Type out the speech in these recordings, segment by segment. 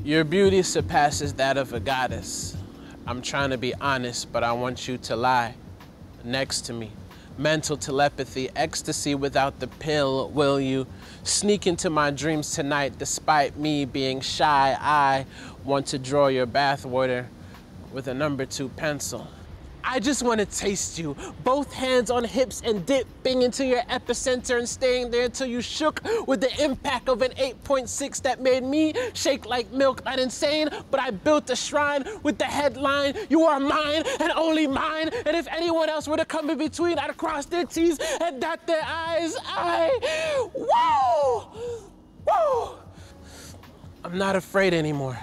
Your beauty surpasses that of a goddess. I'm trying to be honest, but I want you to lie next to me. Mental telepathy, ecstasy without the pill. Will you sneak into my dreams tonight despite me being shy? I want to draw your bathwater with a number 2 pencil. I just want to taste you, both hands on hips and dipping into your epicenter and staying there until you shook with the impact of an 8.6 that made me shake like milk. Not insane, but I built a shrine with the headline, you are mine and only mine. And if anyone else were to come in between, I'd cross their T's and dot their I's. Whoa! I'm not afraid anymore,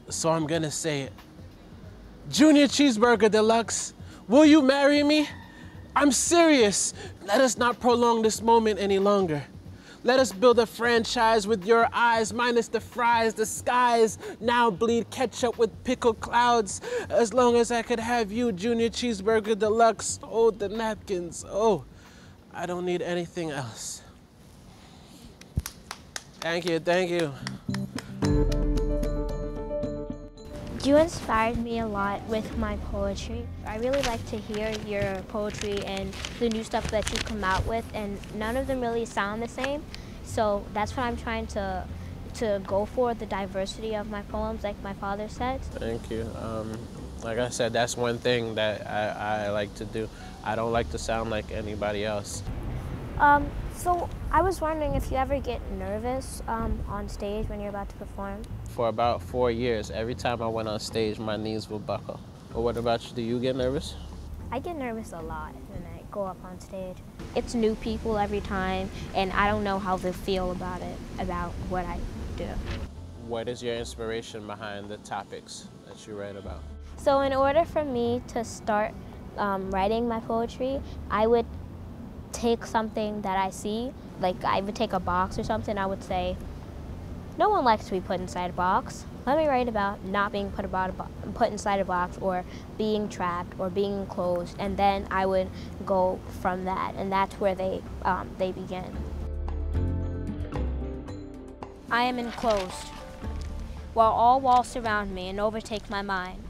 so I'm gonna say it. Junior Cheeseburger Deluxe, will you marry me? I'm serious. Let us not prolong this moment any longer. Let us build a franchise with your eyes, minus the fries. The skies now bleed ketchup with pickled clouds. As long as I could have you, Junior Cheeseburger Deluxe, hold the napkins. Oh, I don't need anything else. Thank you, thank you. You inspired me a lot with my poetry. I really like to hear your poetry and the new stuff that you come out with, and none of them really sound the same. So that's what I'm trying to go for, the diversity of my poems, like my father said. Thank you. Like I said, that's one thing that I like to do. I don't like to sound like anybody else. So I was wondering if you ever get nervous on stage when you're about to perform? For about 4 years, every time I went on stage, my knees would buckle. But what about you? Do you get nervous? I get nervous a lot when I go up on stage. It's new people every time, and I don't know how they feel about it, about what I do. What is your inspiration behind the topics that you write about? So in order for me to start writing my poetry, I would take something that I see, like I would take a box or something, I would say, no one likes to be put inside a box. Let me write about not being put inside a box, or being trapped, or being enclosed, and then I would go from that, and that's where they begin. I am enclosed, while all walls surround me and overtake my mind.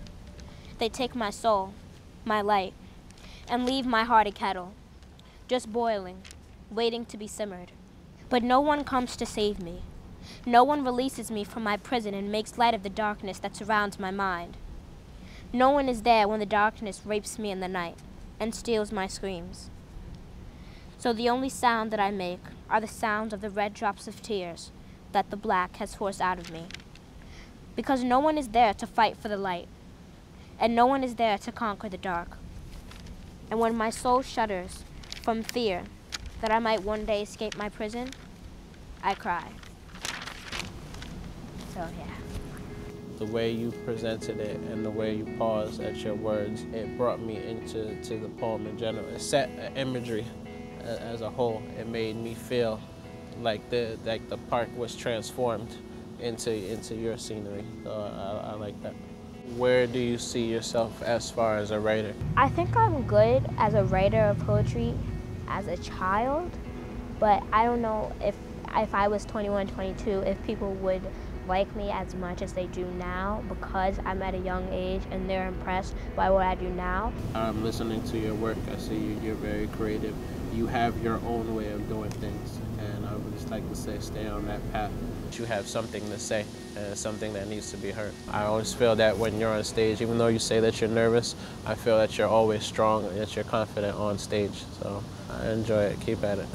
They take my soul, my light, and leave my heart a kettle, just boiling, waiting to be simmered. But no one comes to save me. No one releases me from my prison and makes light of the darkness that surrounds my mind. No one is there when the darkness rapes me in the night and steals my screams. So the only sound that I make are the sounds of the red drops of tears that the black has forced out of me. Because no one is there to fight for the light, and no one is there to conquer the dark. And when my soul shudders from fear that I might one day escape my prison, I cry. So yeah. The way you presented it and the way you paused at your words, it brought me into the poem in general. It set imagery as a whole. It made me feel like the park was transformed into your scenery. So I like that. Where do you see yourself as far as a writer? I think I'm good as a writer of poetry as a child, but I don't know if I was 21, 22, if people would like me as much as they do now, because I'm at a young age and they're impressed by what I do now. I'm listening to your work. I see you're very creative. You have your own way of doing things, and I would just like to say stay on that path. You have something to say, and something that needs to be heard. I always feel that when you're on stage, even though you say that you're nervous, I feel that you're always strong and that you're confident on stage. So I enjoy it. Keep at it.